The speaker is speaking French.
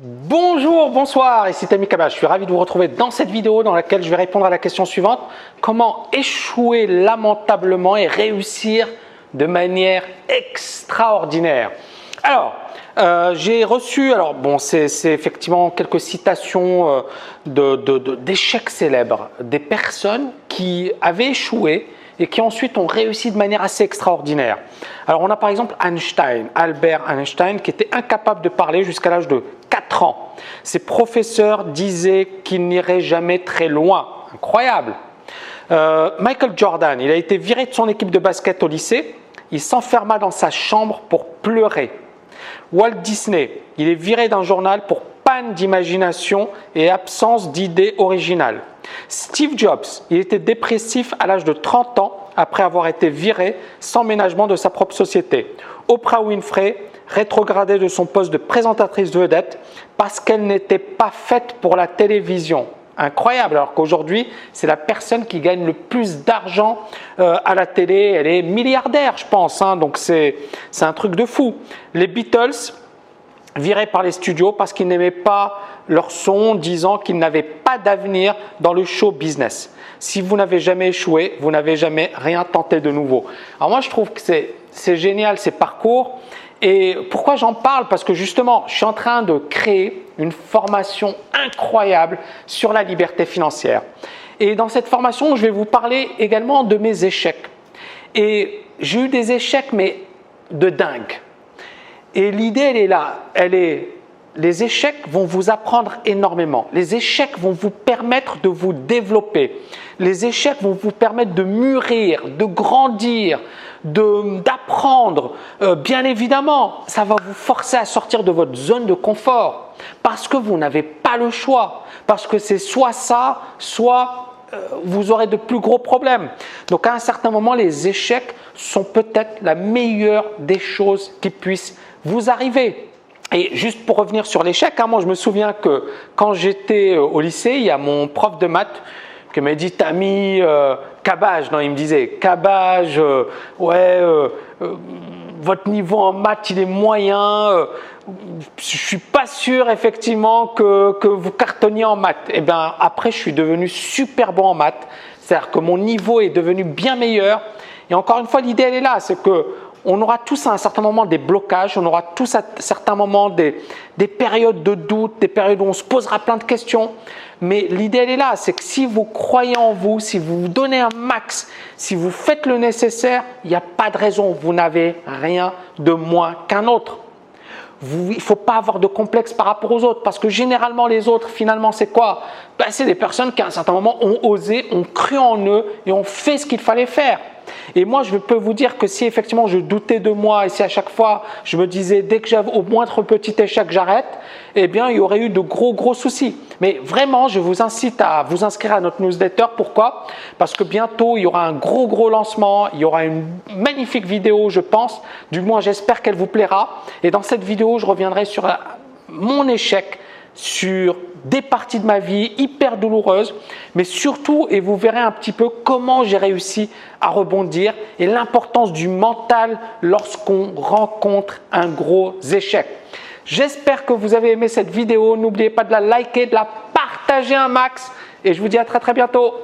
Bonjour, bonsoir, ici Tammy Kaba. Je suis ravi de vous retrouver dans cette vidéo dans laquelle je vais répondre à la question suivante. Comment échouer lamentablement et réussir de manière extraordinaire? Alors, j'ai reçu, c'est effectivement quelques citations d'échecs célèbres, des personnes qui avaient échoué et qui ensuite ont réussi de manière assez extraordinaire. Alors, on a par exemple Albert Einstein, qui était incapable de parler jusqu'à l'âge de 4 ans. Ses professeurs disaient qu'il n'irait jamais très loin. Incroyable. Michael Jordan, il a été viré de son équipe de basket au lycée. Il s'enferma dans sa chambre pour pleurer. Walt Disney, il est viré d'un journal pour panne d'imagination et absence d'idées originales. Steve Jobs, il était dépressif à l'âge de 30 ans après avoir été viré sans ménagement de sa propre société. Oprah Winfrey, rétrogradée de son poste de présentatrice vedette parce qu'elle n'était pas faite pour la télévision. Incroyable, alors qu'aujourd'hui, c'est la personne qui gagne le plus d'argent à la télé. Elle est milliardaire, je pense, donc c'est un truc de fou. Les Beatles, virés par les studios parce qu'ils n'aimaient pas leur son, disant qu'ils n'avaient pas d'avenir dans le show business. Si vous n'avez jamais échoué, vous n'avez jamais rien tenté de nouveau. Alors moi, je trouve que c'est génial ces parcours. Et pourquoi j'en parle? Parce que justement, je suis en train de créer une formation incroyable sur la liberté financière. Et dans cette formation, je vais vous parler également de mes échecs. Et j'ai eu des échecs, mais de dingue. Et l'idée, elle est là. Les échecs vont vous apprendre énormément. Les échecs vont vous permettre de vous développer. Les échecs vont vous permettre de mûrir, de grandir, d'apprendre. Bien évidemment, ça va vous forcer à sortir de votre zone de confort parce que vous n'avez pas le choix. Parce que c'est soit ça, soit vous aurez de plus gros problèmes. Donc à un certain moment, les échecs sont peut-être la meilleure des choses qui puissent vous arriver. Et juste pour revenir sur l'échec, moi je me souviens que quand j'étais au lycée, il y a mon prof de maths qui m'a dit « Tammy, Cabage », non il me disait « Cabage, votre niveau en maths il est moyen, je suis pas sûr effectivement que vous cartonniez en maths ». Et bien après je suis devenu super bon en maths, c'est-à-dire que mon niveau est devenu bien meilleur. Et encore une fois l'idée elle est là, c'est que on aura tous à un certain moment des blocages, on aura tous à certains moments des périodes de doute, des périodes où on se posera plein de questions. Mais l'idée, elle est là, c'est que si vous croyez en vous, si vous vous donnez un max, si vous faites le nécessaire, il n'y a pas de raison, vous n'avez rien de moins qu'un autre. Il ne faut pas avoir de complexe par rapport aux autres parce que généralement les autres finalement c'est quoi? C'est des personnes qui à un certain moment ont osé, ont cru en eux et ont fait ce qu'il fallait faire. Et moi je peux vous dire que si effectivement je doutais de moi et si à chaque fois je me disais dès que j'avais au moindre petit échec j'arrête, eh bien il y aurait eu de gros soucis. Mais vraiment je vous incite à vous inscrire à notre newsletter. Pourquoi? Parce que bientôt il y aura un gros lancement, il y aura une magnifique vidéo je pense, du moins j'espère qu'elle vous plaira. Et dans cette vidéo je reviendrai sur mon échec, sur des parties de ma vie hyper douloureuses, mais surtout, et vous verrez un petit peu comment j'ai réussi à rebondir et l'importance du mental lorsqu'on rencontre un gros échec. J'espère que vous avez aimé cette vidéo. N'oubliez pas de la liker, de la partager un max et je vous dis à très bientôt.